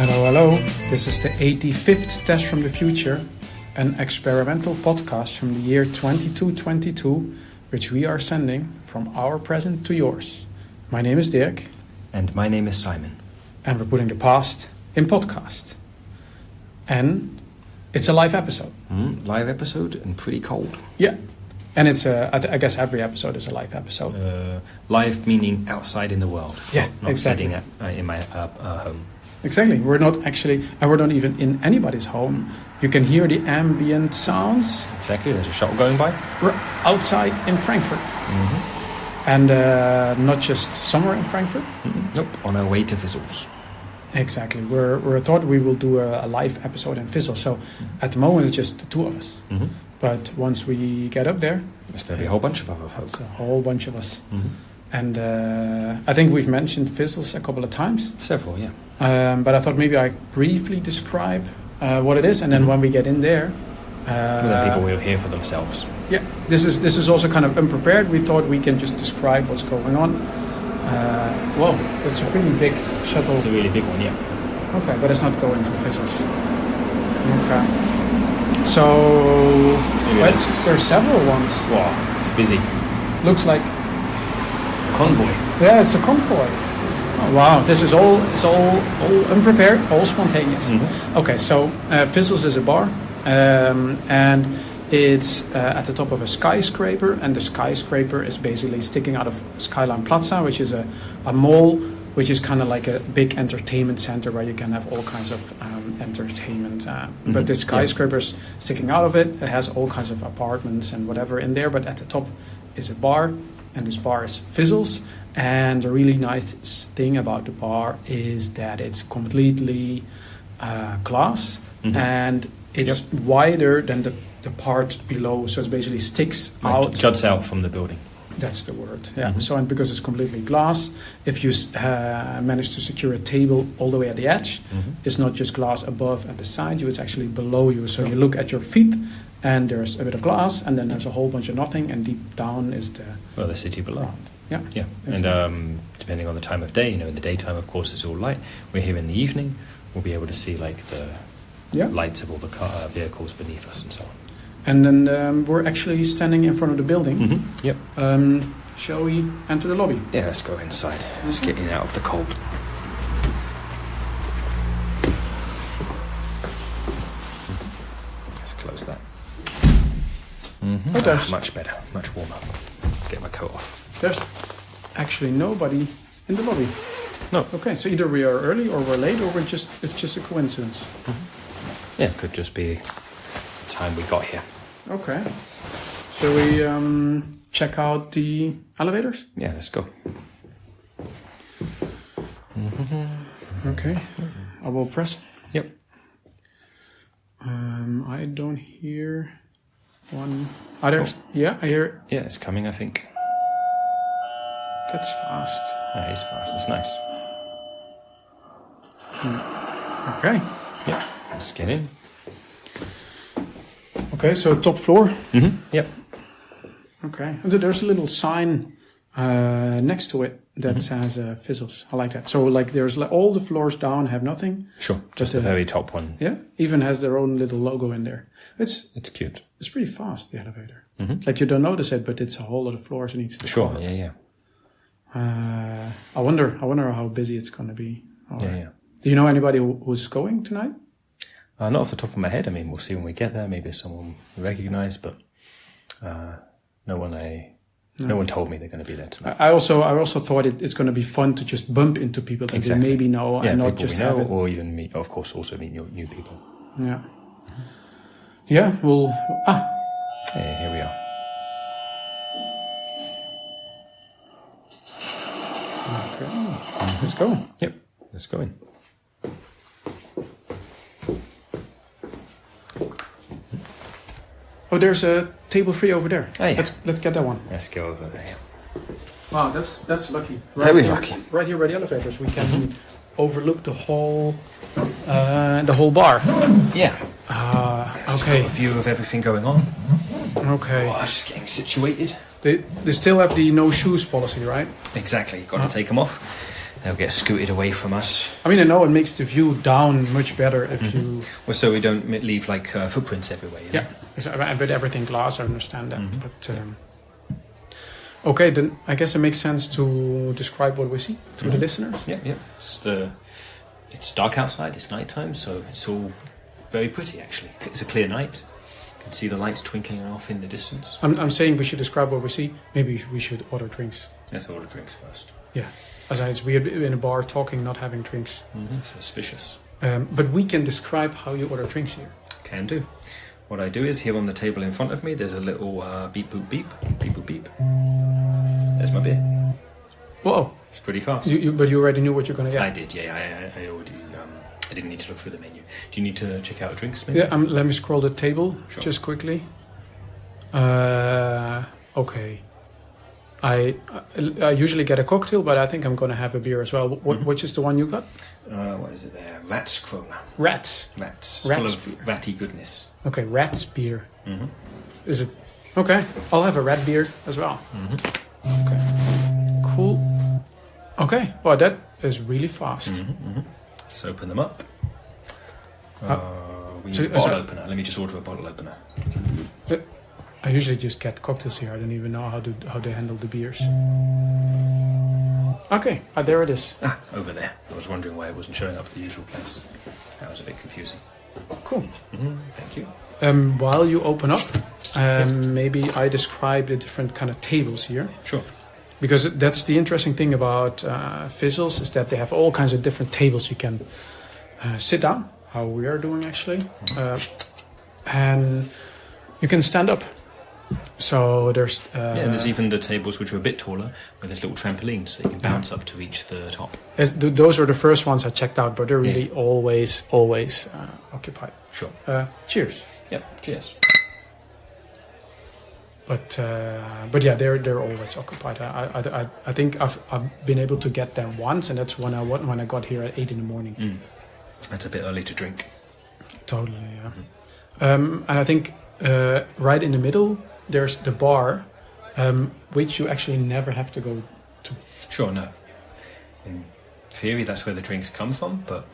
Hello, hello. This is the 85th Test from the Future, an experimental podcast from the year 2222, which we are sending from our present to yours. My name is Dirk. And my name is Simon. And we're putting the past in podcast. And it's a live episode. Live episode and pretty cold. Yeah. And it's I guess every episode is a live episode. Live meaning outside in the world. Yeah, not exactly. Sitting in my home. Exactly. We're not even in anybody's home. You can hear the ambient sounds. Exactly. There's a shuttle going by. We're outside in Frankfurt. And not just somewhere in Frankfurt. Nope. On our way to Fizzles. Exactly. We thought we will do a live episode in Fizzles. So at the moment it's just the two of us. But once we get up there, there's going to be a whole bunch of other folks. It's a whole bunch of us. And I think we've mentioned Fizzles a couple of times. Several, yeah. But I thought maybe I briefly describe what it is, and then when we get in there, then people will hear for themselves. Yeah, this is also kind of unprepared. We thought we can just describe what's going on. Whoa, it's a pretty big shuttle. It's a really big one, yeah. Okay, but it's not going to Fizzles. Okay. So there's several ones. Wow, it's busy. Looks like convoy. Yeah, it's a convoy. Oh, wow, this is all unprepared, all spontaneous. Okay, so Fizzles is a bar, and it's at the top of a skyscraper, and the skyscraper is basically sticking out of Skyline Plaza, which is a mall, which is kind of like a big entertainment center where you can have all kinds of entertainment. But the skyscraper's sticking out of it. It has all kinds of apartments and whatever in there, but at the top is a bar, and this bar is Fizzles. And the really nice thing about the bar is that it's completely glass, and it's wider than the part below, so it basically sticks out. Juts out from the building. That's the word, yeah. So, and because it's completely glass, if you manage to secure a table all the way at the edge, it's not just glass above and beside you, it's actually below you. So you look at your feet, and there's a bit of glass, and then there's a whole bunch of nothing, and deep down is the city below. Yeah. Exactly. And depending on the time of day, in the daytime, of course, it's all light. We're here in the evening. We'll be able to see like the lights of all the vehicles beneath us and so on. And then we're actually standing in front of the building. Yep. Shall we enter the lobby? Yeah, let's go inside. Let's get in out of the cold. Let's close that. There's much better, much warmer. Get my coat off. There's actually nobody in the lobby. No. Okay, so either we are early or we're late, or it's just a coincidence. Yeah, it could just be the time we got here. Okay. Shall we check out the elevators? Yeah, let's go. Okay. I will press. Yep. I don't hear one. Yeah, I hear it. Yeah, it's coming, I think. That's fast. That is fast. That's nice. Okay. Yep. Let's get in. Okay, so top floor. Yep. Okay. And there's a little sign next to it that says Fizzles. I like that. So like there's all the floors down have nothing. Sure. Just the very top one. Yeah. Even has their own little logo in there. It's cute. It's pretty fast, the elevator. Like you don't notice it, but it's a whole lot of floors it needs to cover. Yeah. I wonder how busy it's going to be. Yeah. Do you know anybody who's going tonight? Not off the top of my head. I mean, we'll see when we get there. Maybe someone we recognise, but no one told me they're going to be there tonight. I also thought it's going to be fun to just bump into people that we maybe know and not just have it. Or even meet, of course, also meet new people. Yeah. Yeah. Well. Yeah, here we are. Okay. Let's go. Yep. Let's go in. Oh, there's a table free over there. Oh, yeah. Let's get that one. Let's go over there. Wow, that's lucky. Very lucky. Right here by the elevators, we can overlook the whole bar. Yeah. Okay. Got a view of everything going on. Okay. Oh, just getting situated. They still have the no shoes policy, right? Exactly. Got to take them off. they'll get scooted away from us. I mean, I know it makes the view down much better if you... Well, so we don't leave like footprints everywhere. You know? Yeah, but everything glass, I understand that. But okay, then I guess it makes sense to describe what we see to the listeners. Yeah. It's dark outside. It's nighttime, so it's all very pretty. Actually, it's a clear night. You can see the lights twinkling off in the distance. I'm saying we should describe what we see. Maybe we should order drinks. Let's order drinks first. Yeah. As it's weird in a bar talking, not having drinks. Suspicious. But we can describe how you order drinks here. Can do. What I do is here on the table in front of me, there's a little beep boop beep, beep boop beep. There's my beer. Whoa. It's pretty fast. But you already knew what you're going to get. I did, yeah. I already. I didn't need to look through the menu. Do you need to check out drinks menu? Yeah. Let me scroll the table just quickly. Okay. I usually get a cocktail, but I think I'm going to have a beer as well. Which is the one you got? What is it there? Rats Krona. Rats. Full of ratty goodness. Okay, Rats beer. Is it? Okay, I'll have a rat beer as well. Okay, cool. Okay, well that is really fast. Let's open them up. We need a bottle opener. Let me just order a bottle opener. I usually just get cocktails here. I don't even know how they handle the beers. Okay, there it is. Over there. I was wondering why it wasn't showing up at the usual place. That was a bit confusing. Cool. Thank you. While you open up, maybe I describe the different kind of tables here. Sure. Because that's the interesting thing about Fizzles, is that they have all kinds of different tables you can sit down, how we are doing actually, and you can stand up. So there's... and there's even the tables which are a bit taller, where there's little trampolines, so you can bounce up to reach the top. Those were the first ones I checked out, but they're really always occupied. Sure. Cheers. Yep, cheers. But yeah, they're always occupied. I think I've been able to get them once, and that's when I got here at 8 in the morning. That's a bit early to drink. Totally, yeah. And I think right in the middle there's the bar, which you actually never have to go to. Sure, no. In theory, that's where the drinks come from, but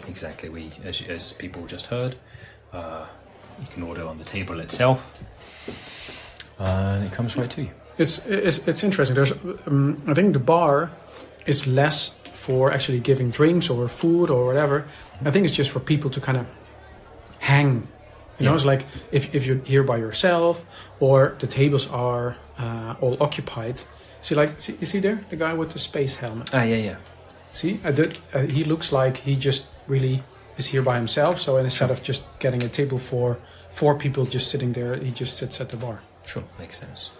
exactly, as people just heard, you can order on the table itself. And it comes right to you. It's interesting. There's I think the bar is less for actually giving drinks or food or whatever. I think it's just for people to kind of hang. You know, it's like if you're here by yourself or the tables are all occupied. You see there the guy with the space helmet. Yeah. See, he looks like he just really is here by himself. So instead of just getting a table for 4 people just sitting there, he just sits at the bar. Sure, makes sense.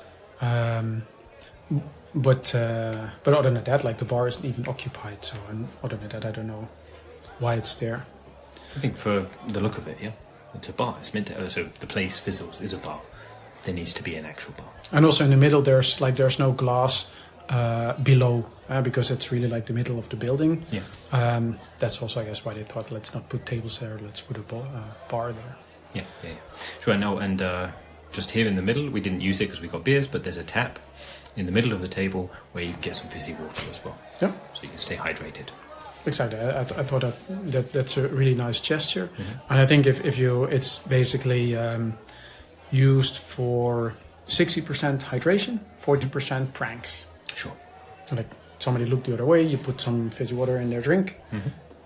But other than that, like the bar isn't even occupied. So other than that, I don't know why it's there. I think for the look of it, it's a bar. It's meant to. So the place Fizzles is a bar. There needs to be an actual bar. And also in the middle, there's no glass below because it's really like the middle of the building. Yeah. That's also, I guess, why they thought let's not put tables there. Let's put a bar there. Yeah. Sure. No, and just here in the middle, we didn't use it because we got beers, but there's a tap in the middle of the table where you can get some fizzy water as well. Yeah. So you can stay hydrated. Exactly. I thought that's a really nice gesture, and I think if it's basically used for 60% hydration, 40% pranks. Sure. Like somebody looked the other way, you put some fizzy water in their drink,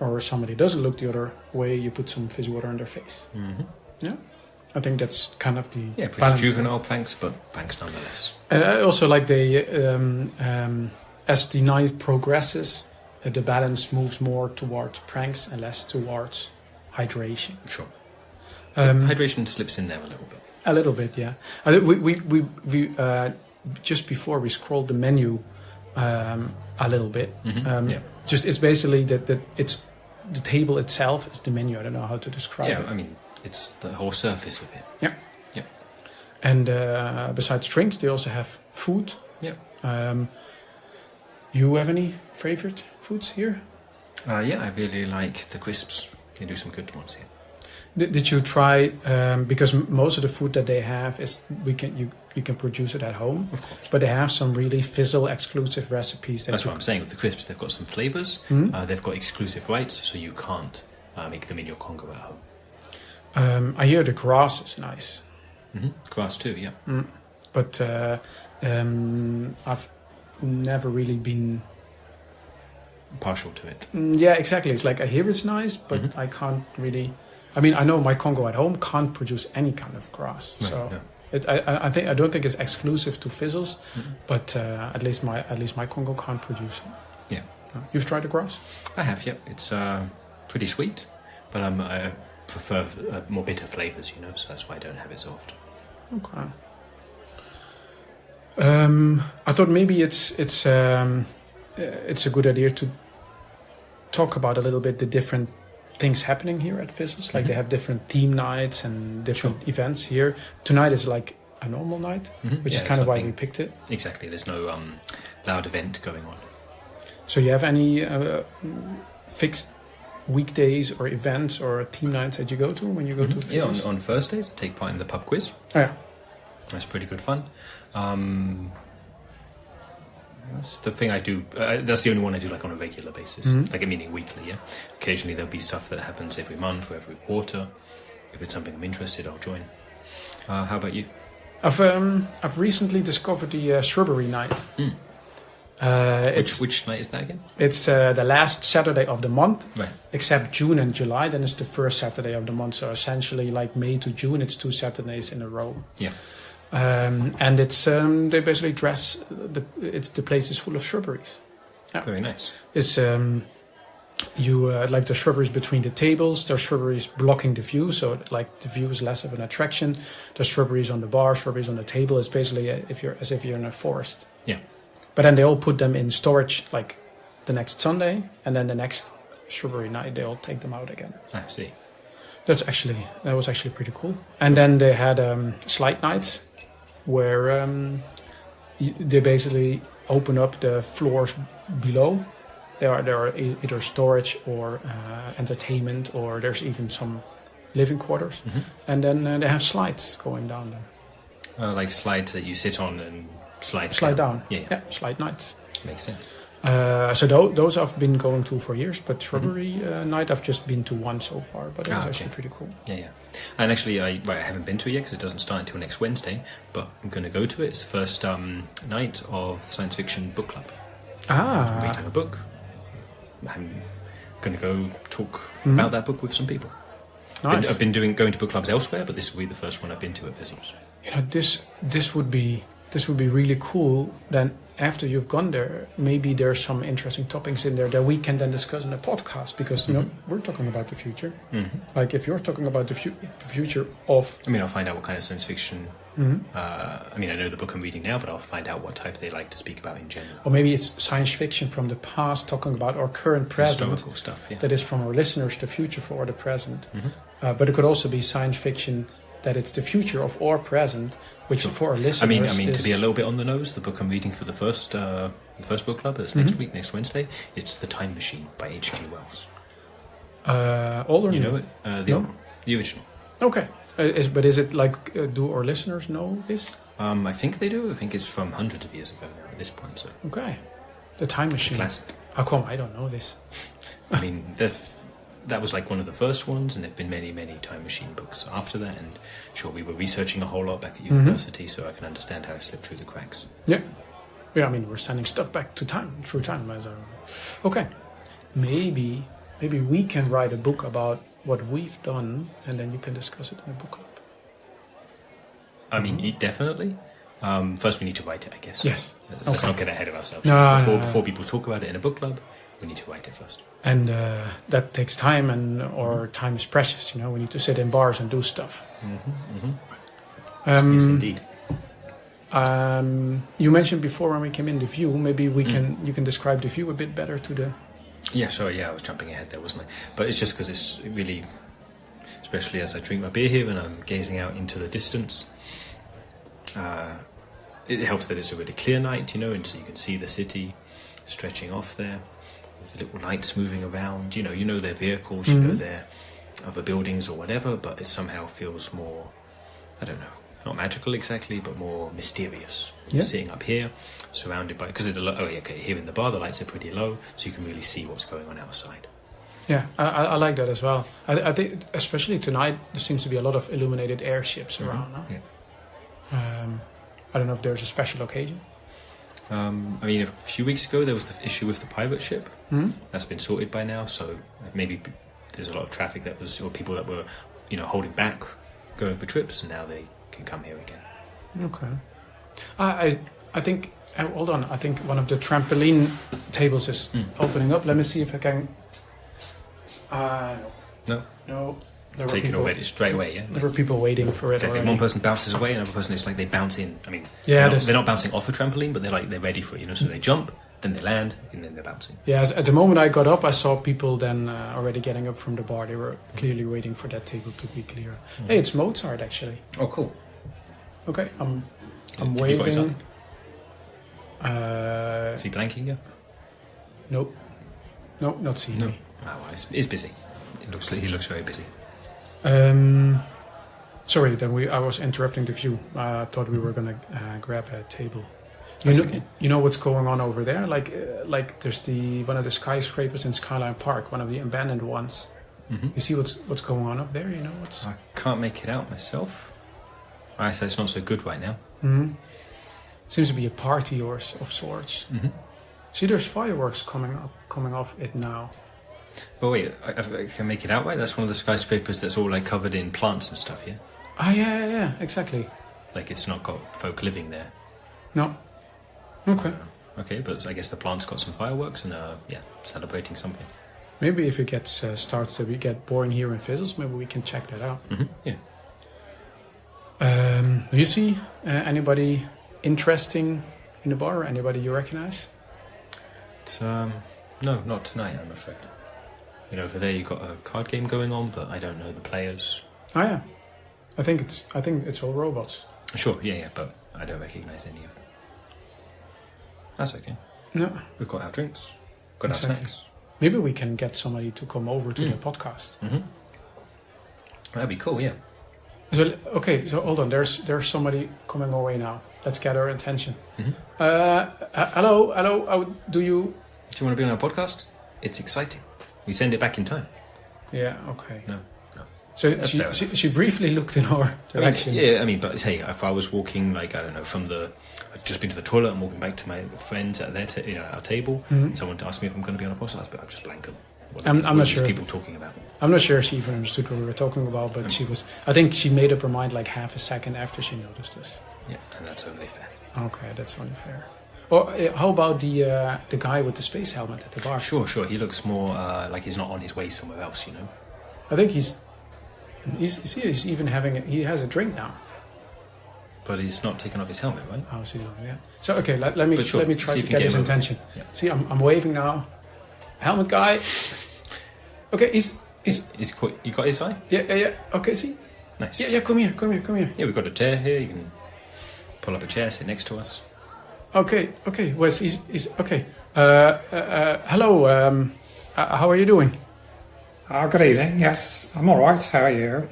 or somebody doesn't look the other way, you put some fizzy water in their face. Yeah. I think that's kind of the pretty balance. Juvenile pranks, but pranks nonetheless. And I also like as the night progresses, the balance moves more towards pranks and less towards hydration. Sure. Hydration slips in there a little bit. A little bit, yeah. We just before we scrolled the menu a little bit. Just it's basically that it's the table itself is the menu. I don't know how to describe it. Yeah, I mean it's the whole surface of it. Yeah. And besides drinks, they also have food. Yeah. You have any favorite foods here? I really like the crisps. They do some good ones here. Did you try? Because most of the food that they have is you you can produce it at home. Of course. But they have some really Fizzle exclusive recipes. That's what I'm saying with the crisps. They've got some flavors. They've got exclusive rights, so you can't make them in your Congo at home. I hear the grass is nice. Grass too, yeah. But I've never really been partial to it. Yeah, exactly. It's like I hear it's nice, but I can't really. I mean, I know my Congo at home can't produce any kind of grass, so I don't think it's exclusive to Fizzles, but at least my Congo can't produce it. Yeah, you've tried the grass? I have. Yeah, it's pretty sweet, but I prefer more bitter flavors, so that's why I don't have it so often. Okay. I thought maybe it's a good idea to talk about a little bit the different things happening here at Fizzles. Like they have different theme nights and different events here. Tonight is like a normal night, which is kind of why we picked it. Exactly. There's no loud event going on. So you have any fixed weekdays or events or theme nights that you go to when you go to Fizzles? Yeah, on Thursdays I take part in the pub quiz. Oh, yeah. That's pretty good fun. That's the thing I do. That's the only one I do like on a regular basis, like meaning weekly. Yeah. Occasionally there'll be stuff that happens every month or every quarter. If it's something I'm interested, I'll join. How about you? I've recently discovered the shrubbery night. Which night is that again? It's the last Saturday of the month, right? Except June and July. Then it's the first Saturday of the month. So essentially, like May to June, it's 2 Saturdays in a row. Yeah. And it's they basically dress the place is full of shrubberies. Yeah. Very nice. It's you like the shrubberies between the tables. There's shrubberies blocking the view, so like the view is less of an attraction. There's shrubberies on the bar, shrubberies on the table. It's basically as if you're in a forest. Yeah. But then they all put them in storage like the next Sunday, and then the next shrubbery night they all take them out again. I see. That was actually pretty cool. And then they had slide nights, where they basically open up the floors below. There are either storage or entertainment, or there's even some living quarters. And then they have slides going down there. Like slides that you sit on and slide down. Yeah, slide nights. Makes sense. So those I've been going to for years, but shrubbery night I've just been to one so far, but it was actually pretty cool. Yeah. And actually, I haven't been to it yet because it doesn't start until next Wednesday, but I'm going to go to it. It's the first night of the science fiction book club. I'm reading a book. I'm going to go talk about that book with some people. Nice. I've been going to book clubs elsewhere, but this will be the first one I've been to at Fizzles. This would be really cool. Then after you've gone there, maybe there's some interesting topics in there that we can then discuss in a podcast, because we're talking about the future. Like if you're talking about the future of, I'll find out what kind of science fiction. I know the book I'm reading now, but I'll find out what type they like to speak about in general. Or maybe it's science fiction from the past talking about our current present. Historical stuff. Yeah. That is from our listeners, the future for the present. But it could also be science fiction that it's the future of our present, which for our listeners to be a little bit on the nose, the book I'm reading for the first book club, that's next Wednesday, it's The Time Machine by H.G. Wells. Old or new? You know it? The original. Okay. But is it like, do our listeners know this? I think they do. I think it's from hundreds of years ago now at this point. So. Okay. The Time Machine. Classic. How come I don't know this? That was like one of the first ones, and there have been many, many time machine books after that. And sure, we were researching a whole lot back at university, so I can understand how it slipped through the cracks. Yeah. We're sending stuff back through time. Okay. Maybe we can write a book about what we've done, and then you can discuss it in a book club. Definitely. First, we need to write it, I guess. Yes. Let's not get ahead of ourselves. Before people talk about it in a book club, we need to write it first. And that takes time, and our time is precious. We need to sit in bars and do stuff. Yes, indeed. You mentioned before when we came in the view. Maybe you can describe the view a bit better to the. Yeah, sure. Yeah, I was jumping ahead there, wasn't I? But it's just because it's really, especially as I drink my beer here and I'm gazing out into the distance. It helps that it's a really clear night, and so you can see the city stretching off there. The little lights moving around, their vehicles, their other buildings or whatever, but it somehow feels more, I don't know, not magical exactly, but more mysterious. Yeah. Sitting up here, surrounded by, because here in the bar the lights are pretty low, so you can really see what's going on outside. Yeah, I like that as well. I think especially tonight there seems to be a lot of illuminated airships around. Huh? Yeah. I don't know if there's a special occasion. I mean, a few weeks ago there was the issue with the pirate ship. Mm-hmm. That's been sorted by now, so maybe there's a lot of traffic or people that were, holding back, going for trips, and now they can come here again. Okay. I think. Hold on. I think one of the trampoline tables is opening up. Let me see if I can. No. There Take it already straight away. Yeah. There were people waiting for it. Exactly. Already. One person bounces away, another person is like they bounce in. I mean, yeah, they're not bouncing off a trampoline, but they're ready for it. So they jump, then they land, and then they're bouncing. Yeah. At the moment I got up, I saw people then already getting up from the bar. They were clearly waiting for that table to be clear. Mm-hmm. Hey, it's Mozart actually. Oh, cool. Okay, I'm Have you got his waving. Is he blanking you? Nope, not seeing me. Oh, well, he's busy. He looks very busy. Sorry, then I was interrupting the view. I thought we were gonna grab a table. Okay. You know what's going on over there? Like there's one of the skyscrapers in Skyline Park, one of the abandoned ones. Mm-hmm. You see what's going on up there? You know what's. I can't make it out myself. I say it's not so good right now. Mm-hmm. Seems to be a party of sorts. Mm-hmm. See, there's fireworks coming off it now. Oh wait, I can make it out right? That's one of the skyscrapers that's all like covered in plants and stuff, yeah? Ah, yeah, exactly. Like it's not got folk living there. No. Okay. Okay, but I guess the plant's got some fireworks and celebrating something. Maybe if it starts to get boring here in Fizzles, maybe we can check that out. Mm-hmm. Yeah. Do you see anybody interesting in the bar? Anybody you recognize? It's, no, not tonight, I'm afraid. Over there you've got a card game going on, but I don't know the players. Oh yeah, I think it's all robots. Sure, yeah, but I don't recognise any of them. That's okay. No, we've got our drinks, got our snacks. Maybe we can get somebody to come over to the podcast. Mm-hmm. That'd be cool, yeah. So hold on. There's somebody coming our way now. Let's get our attention. Mm-hmm. Hello. Do you want to be on our podcast? It's exciting. We send it back in time. Yeah. Okay. No. So she briefly looked in our direction. But hey, if I was walking, I've just been to the toilet and walking back to my friends at their our table, and someone asked me if I'm going to be on a podcast, I'd just blank them. I'm not sure. What are these people talking about? I'm not sure she even understood what we were talking about, but I think she made up her mind like half a second after she noticed us. Yeah, and that's only fair. Okay, that's only fair. Or how about the guy with the space helmet at the bar? Sure. He looks more like he's not on his way somewhere else, I think he's even he has a drink now. But he's not taken off his helmet, right? Oh, see, yeah. So okay, let me try to get his intention. Yeah. See, I'm waving now. Helmet guy. Okay, he's you got his eye? Yeah. Okay, see. Nice. Yeah. Come here. Yeah, we've got a chair here. You can pull up a chair, sit next to us. Okay. Wes, he's okay. Hello. How are you doing? Good evening. Yes, I'm all right. How are you?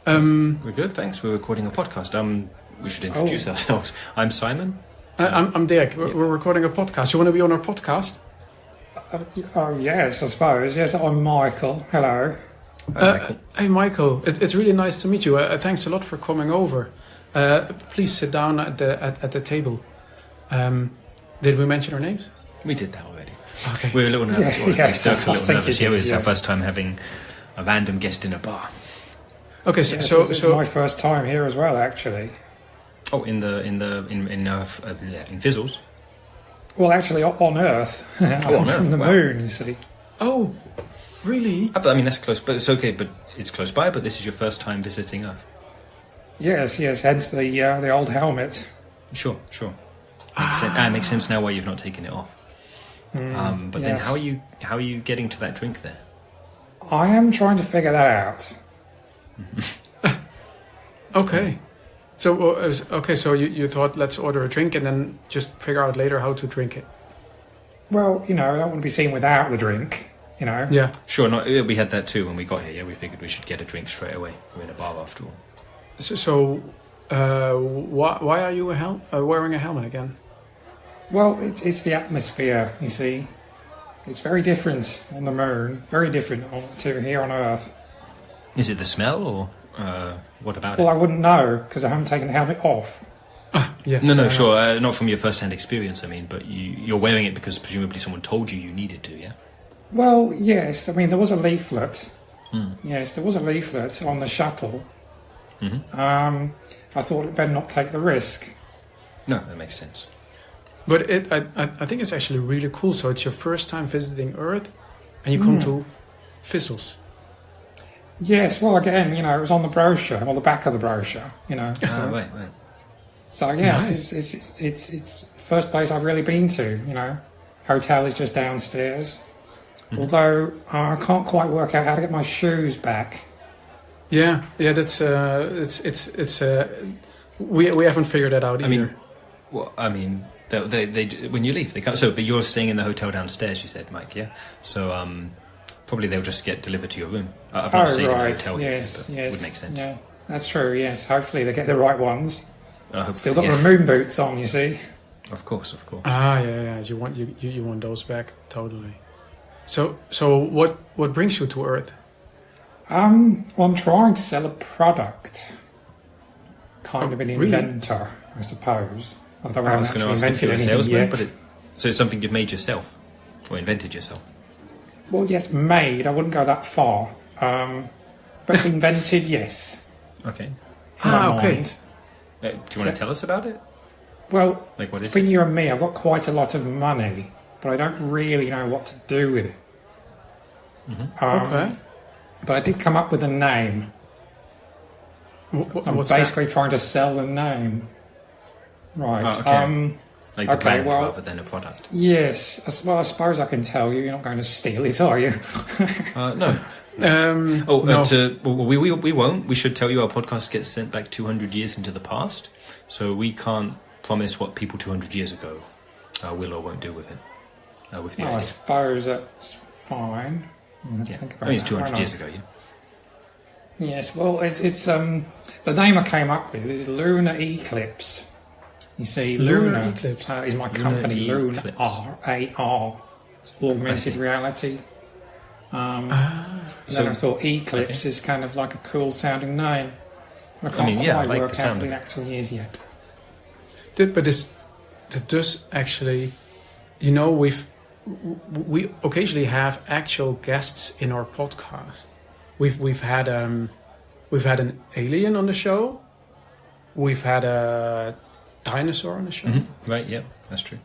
We're good, thanks. We're recording a podcast. We should introduce ourselves. I'm Simon. I'm Dirk. We're recording a podcast. You want to be on our podcast? Yes, I suppose. Yes, I'm Michael. Hello. Michael. Hey, Michael. It's really nice to meet you. Thanks a lot for coming over. Please sit down at the table. Did we mention our names? We did that already. Okay. We're a little nervous. Yes, Dirk's a little nervous. Here is our yes. first time having a random guest in a bar. Okay, Yes, it's my first time here as well, actually. Oh, in Fizzles. Well, actually, on Earth. On Earth, from the wow. moon, you see. Oh, really? But I mean, that's close. But it's okay. But it's close by. But this is your first time visiting Earth. Yes. Hence the old helmet. Sure. Makes sense now why you've not taken it off. But then, yes. how are you getting to that drink there? I am trying to figure that out. Okay. So you thought let's order a drink and then just figure out later how to drink it. Well, I don't want to be seen without the drink. Yeah. Sure. No, we had that too when we got here. Yeah, we figured we should get a drink straight away. We're in a bar after all. So Why are you wearing a helmet again? Well, it's the atmosphere, you see. It's very different on the moon, very different to here on Earth. Is it the smell, or what about Well, it? I wouldn't know, because I haven't taken the helmet off. Yes. No, sure. Not from your first-hand experience, I mean, but you're wearing it because presumably someone told you needed to, yeah? Well, yes. I mean, there was a leaflet. Yes, there was a leaflet on the shuttle. I thought it better not take the risk. No, that makes sense. But I think it's actually really cool. So it's your first time visiting Earth, and you come to Fizzles. Yes, well, again, it was on the brochure, or the back of the brochure, So, Right. so yes, Nice. it's the first place I've really been to, Hotel is just downstairs. Although I can't quite work out how to get my shoes back. Yeah. That's we haven't figured that out either. They when you leave, they come. So, but you're staying in the hotel downstairs, you said, Mike, yeah? So, probably they'll just get delivered to your room. I've not stayed in a hotel yes, yet, but it would make sense. Yeah, that's true, yes. Hopefully they get the right ones. Still got yeah. the moon boots on, you see. Of course. Yeah. You want those back, totally. So what brings you to Earth? Well, I'm trying to sell a product. Kind of an really? inventor, I suppose. Although I I haven't was going to actually ask if you're invented a anything salesman, yet. so it's something you've made yourself, or invented yourself. Well, yes, made. I wouldn't go that far. But invented, yes. Okay. In my okay. mind. Do you want to tell us about it? Well, Like, what is between it? you and me, I've got quite a lot of money, but I don't really know what to do with it. Okay. But I did come up with a name. I'm What's basically trying to sell the name. Right. Oh, okay. Like the okay, brand well- rather than a product. Yes. Well, I suppose I can tell you. You're not going to steal it, are you? No. that? No. We won't. We should tell you our podcast gets sent back 200 years into the past, so we can't promise what people 200 years ago will or won't do with it. With the Well, I idea. suppose that's fine. Yeah. Think I about mean, it's that, 200 why years not? ago, yeah. Yes. Well, it's the name I came up with is Lunar Eclipse. You see, Lunar Lunar Eclipse. is my Lunar company, Lunar Eclipse. R-A-R. It's augmented see. reality. And So- then I thought Eclipse is kind of like a cool sounding name. I can't mean, yeah, I quite like work the out sound what of it it. actually is yet. But that does actually, we occasionally have actual guests in our podcast. We've had an alien on the show. We've had a dinosaur on the show. Right, yeah, that's true.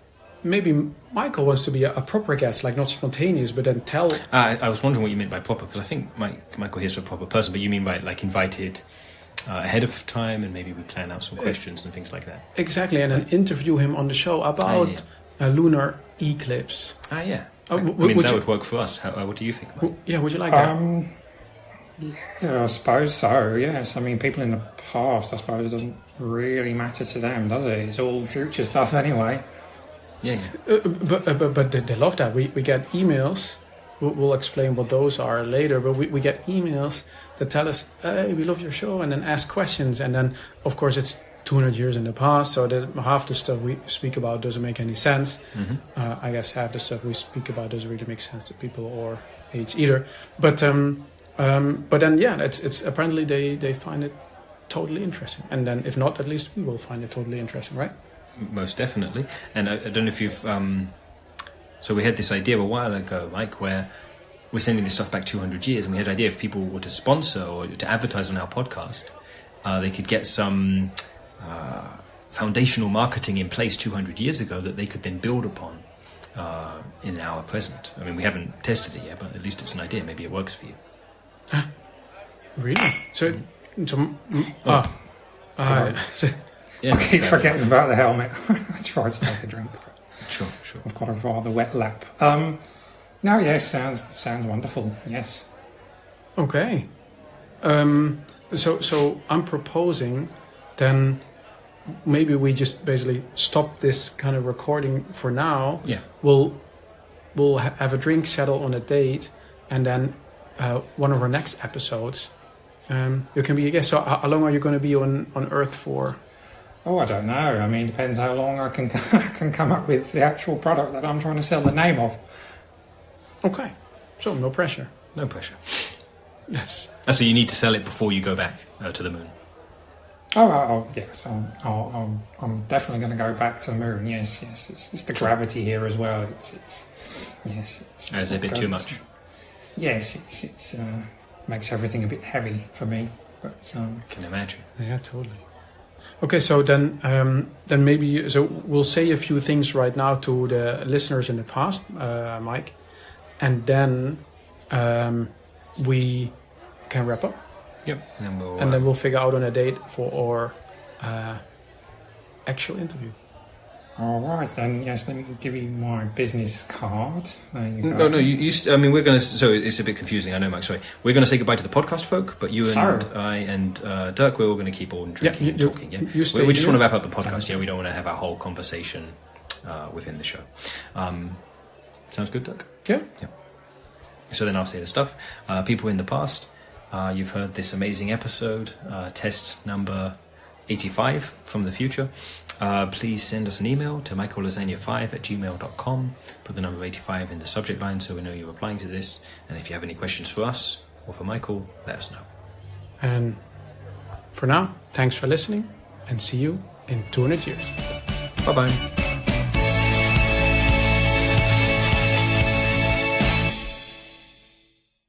Maybe Michael wants to be a proper guest, like not spontaneous, but then tell. I was wondering what you meant by proper, because I think Michael here's a proper person, but you mean by like invited ahead of time, and maybe we plan out some questions and things like that. Exactly, and then interview him on the show about a lunar eclipse. Yeah. Oh, I mean, would that you- would work for us. What do you think, Mike? Yeah, would you like that? Yeah, I suppose so, yes. I mean, people in the past, I suppose, it doesn't really matter to them, does it? It's all future stuff anyway. Yeah. But they love that. We get emails. We'll explain what those are later. But we get emails that tell us, "Hey, we love your show," and then ask questions. And then, of course, it's 200 years in the past, so that half the stuff we speak about doesn't make any sense. I guess half the stuff we speak about doesn't really make sense to people our age either. But then, yeah, it's apparently they find it totally interesting. And then, if not, at least we will find it totally interesting, right? Most definitely. And I don't know if you've... so we had this idea a while ago, Mike, where we're sending this stuff back 200 years, and we had the idea if people were to sponsor or to advertise on our podcast, they could get some foundational marketing in place 200 years ago that they could then build upon in our present. I mean, we haven't tested it yet, but at least it's an idea. Maybe it works for you. Really? So Yeah, I keep forgetting about the helmet. I tried to take a drink. Sure. I've got a rather wet lap. No, yes, sounds wonderful. Yes. Okay. So I'm proposing then maybe we just basically stop this kind of recording for now. Yeah. We'll have a drink, settle on a date, and then one of our next episodes you can be a guest. So how long are you going to be on Earth for? Oh, I don't know. I mean, depends how long I can can come up with the actual product that I'm trying to sell the name of. Okay, so no pressure. No pressure. That's So you need to sell it before you go back to the moon. Oh, yes. I'm definitely going to go back to the moon. Yes. It's the gravity here as well. It's a bit too much. Yes, it's makes everything a bit heavy for me. But Can imagine. Yeah, totally. Okay, so then maybe we'll say a few things right now to the listeners in the past, Mike, and then we can wrap up. Yep, and then we'll figure out on a date for our actual interview. all right, then. Yes, let me give you my business card. There you go. No. I mean, we're going to. So it's a bit confusing. I know, Mike. Sorry. We're going to say goodbye to the podcast folk, but you and I and Dirk, we're all going to keep on drinking and talking. Yeah, we just want to wrap up the podcast. Yeah, we don't want to have our whole conversation within the show. Sounds good, Dirk. Yeah. So then I'll say the stuff. People in the past, you've heard this amazing episode, test number 85 from the future. Please send us an email to michaellasagna5@gmail.com. Put the number 85 in the subject line so we know you're replying to this. And if you have any questions for us or for Michael, let us know. And for now, thanks for listening, and see you in 200 years. Bye-bye.